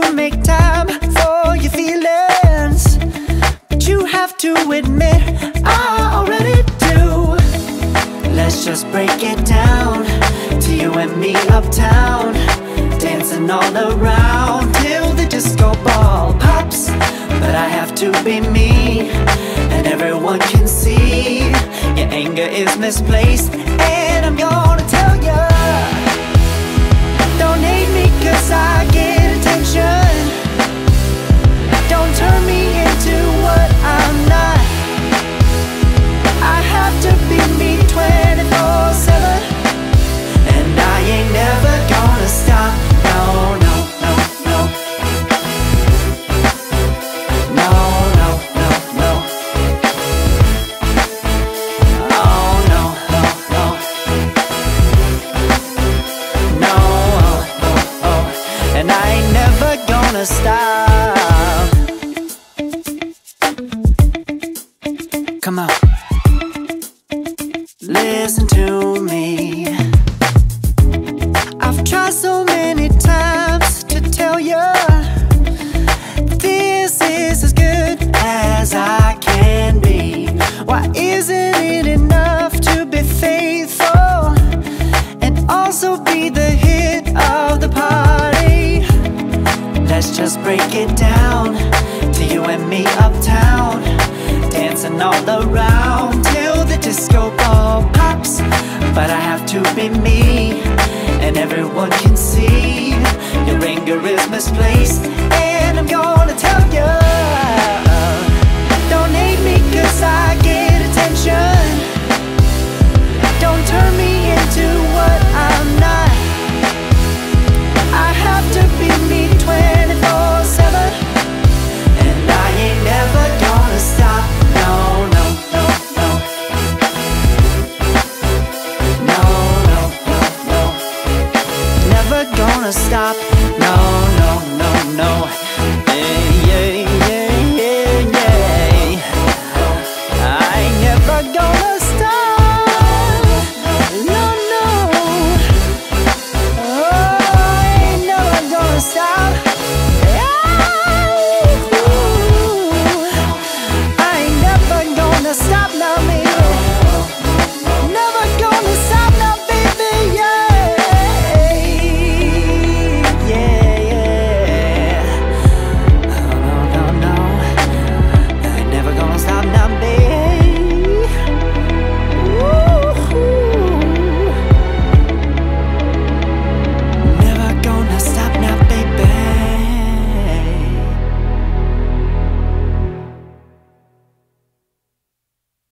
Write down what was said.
to make time for your feelings, but you have to admit I already do. Let's just break it down to you and me uptown, dancing all around till the disco ball pops. But I have to be me, and everyone can see your anger is misplaced. And I'm gonna tell ya, don't hate me cause I get attention. Don't turn me into what I'm not. I have to be me 24/7, and I ain't never gonna stop. No, no, no, no. No, no, no, no. Oh, no, no, no. No, oh, oh, oh. And I ain't never gonna stop. Come on. Listen to me. I've tried so many times to tell you this is as good as I can be. Why isn't it enough to be faithful and also be the hit of the party? Let's just break it down to you and me uptown, dancing all around till the disco ball pops. But I have to be me, and everyone can see your anger is misplaced.